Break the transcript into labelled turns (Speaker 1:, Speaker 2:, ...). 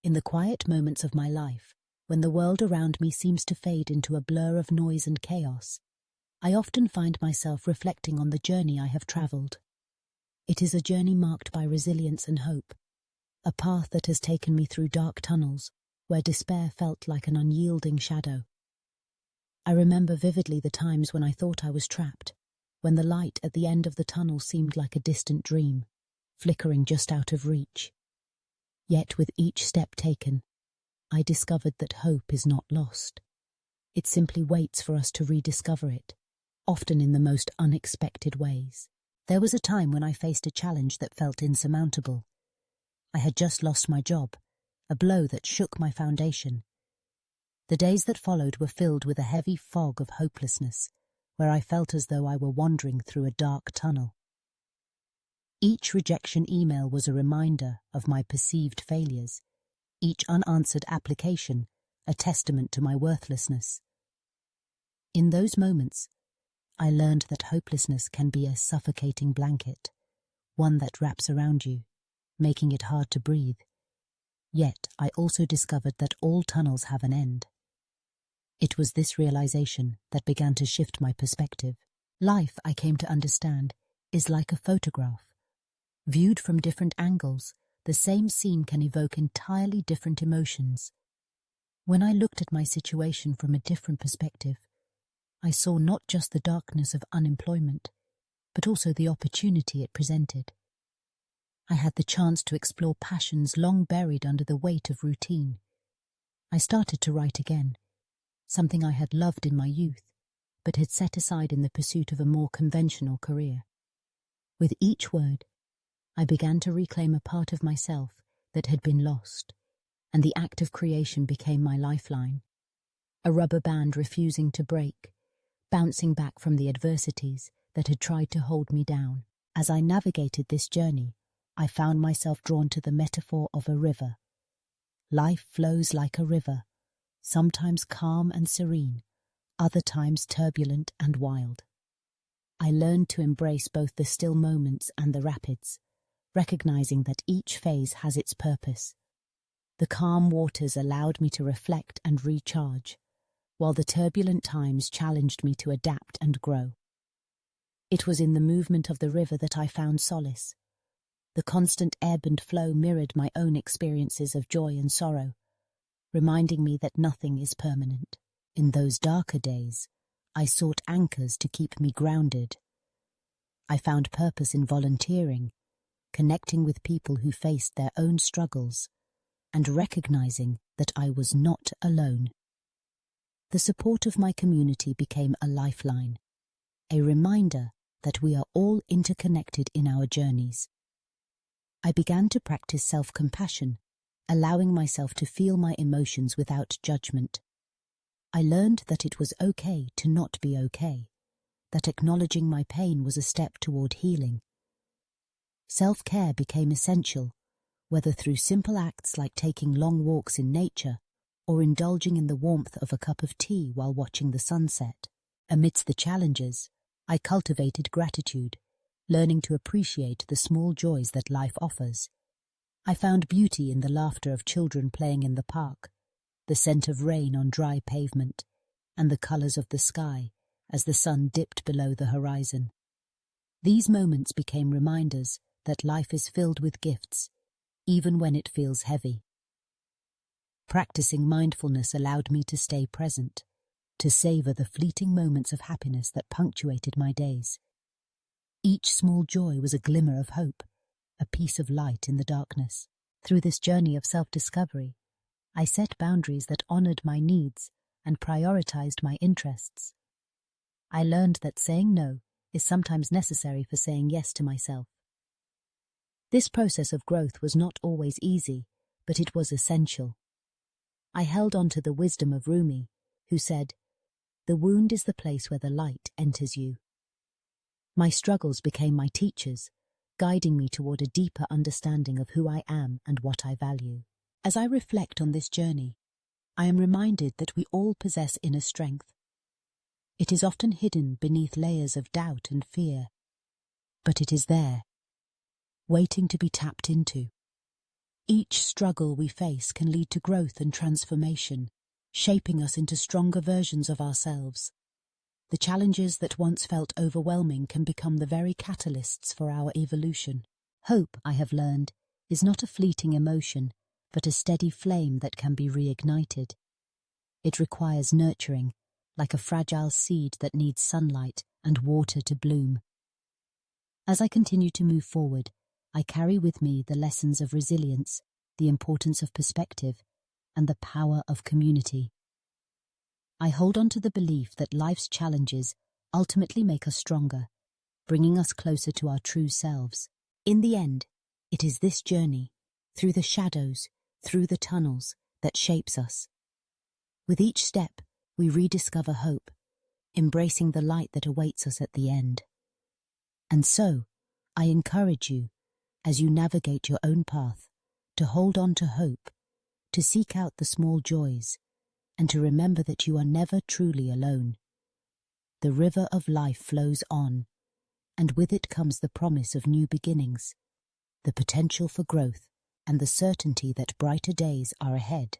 Speaker 1: In the quiet moments of my life, when the world around me seems to fade into a blur of noise and chaos, I often find myself reflecting on the journey I have travelled. It is a journey marked by resilience and hope, a path that has taken me through dark tunnels where despair felt like an unyielding shadow. I remember vividly the times when I thought I was trapped, when the light at the end of the tunnel seemed like a distant dream, flickering just out of reach. Yet with each step taken, I discovered that hope is not lost. It simply waits for us to rediscover it, often in the most unexpected ways. There was a time when I faced a challenge that felt insurmountable. I had just lost my job, a blow that shook my foundation. The days that followed were filled with a heavy fog of hopelessness, where I felt as though I were wandering through a dark tunnel. Each rejection email was a reminder of my perceived failures, each unanswered application a testament to my worthlessness. In those moments, I learned that hopelessness can be a suffocating blanket, one that wraps around you, making it hard to breathe. Yet I also discovered that all tunnels have an end. It was this realization that began to shift my perspective. Life, I came to understand, is like a photograph. Viewed from different angles, the same scene can evoke entirely different emotions. When I looked at my situation from a different perspective, I saw not just the darkness of unemployment, but also the opportunity it presented. I had the chance to explore passions long buried under the weight of routine. I started to write again, something I had loved in my youth, but had set aside in the pursuit of a more conventional career. With each word, I began to reclaim a part of myself that had been lost, and the act of creation became my lifeline, a rubber band refusing to break, bouncing back from the adversities that had tried to hold me down. As I navigated this journey, I found myself drawn to the metaphor of a river. Life flows like a river, sometimes calm and serene, other times turbulent and wild. I learned to embrace both the still moments and the rapids, recognizing that each phase has its purpose. The calm waters allowed me to reflect and recharge, while the turbulent times challenged me to adapt and grow. It was in the movement of the river that I found solace. The constant ebb and flow mirrored my own experiences of joy and sorrow, reminding me that nothing is permanent. In those darker days, I sought anchors to keep me grounded. I found purpose in volunteering, connecting with people who faced their own struggles, and recognizing that I was not alone. The support of my community became a lifeline, a reminder that we are all interconnected in our journeys. I began to practice self-compassion, allowing myself to feel my emotions without judgment. I learned that it was okay to not be okay, that acknowledging my pain was a step toward healing. Self-care became essential, whether through simple acts like taking long walks in nature or indulging in the warmth of a cup of tea while watching the sunset. Amidst the challenges, I cultivated gratitude, learning to appreciate the small joys that life offers. I found beauty in the laughter of children playing in the park, the scent of rain on dry pavement, and the colors of the sky as the sun dipped below the horizon. These moments became reminders that life is filled with gifts, even when it feels heavy. Practicing mindfulness allowed me to stay present, to savor the fleeting moments of happiness that punctuated my days. Each small joy was a glimmer of hope, a piece of light in the darkness. Through this journey of self-discovery, I set boundaries that honored my needs and prioritized my interests. I learned that saying no is sometimes necessary for saying yes to myself. This process of growth was not always easy, but it was essential. I held on to the wisdom of Rumi, who said, "The wound is the place where the light enters you." My struggles became my teachers, guiding me toward a deeper understanding of who I am and what I value. As I reflect on this journey, I am reminded that we all possess inner strength. It is often hidden beneath layers of doubt and fear, but it is there, waiting to be tapped into. Each struggle we face can lead to growth and transformation, shaping us into stronger versions of ourselves. The challenges that once felt overwhelming can become the very catalysts for our evolution. Hope, I have learned, is not a fleeting emotion, but a steady flame that can be reignited. It requires nurturing, like a fragile seed that needs sunlight and water to bloom. As I continue to move forward, I carry with me the lessons of resilience, the importance of perspective, and the power of community. I hold on to the belief that life's challenges ultimately make us stronger, bringing us closer to our true selves. In the end, it is this journey, through the shadows, through the tunnels, that shapes us. With each step, we rediscover hope, embracing the light that awaits us at the end. And so, I encourage you, as you navigate your own path, to hold on to hope, to seek out the small joys, and to remember that you are never truly alone. The river of life flows on, and with it comes the promise of new beginnings, the potential for growth, and the certainty that brighter days are ahead.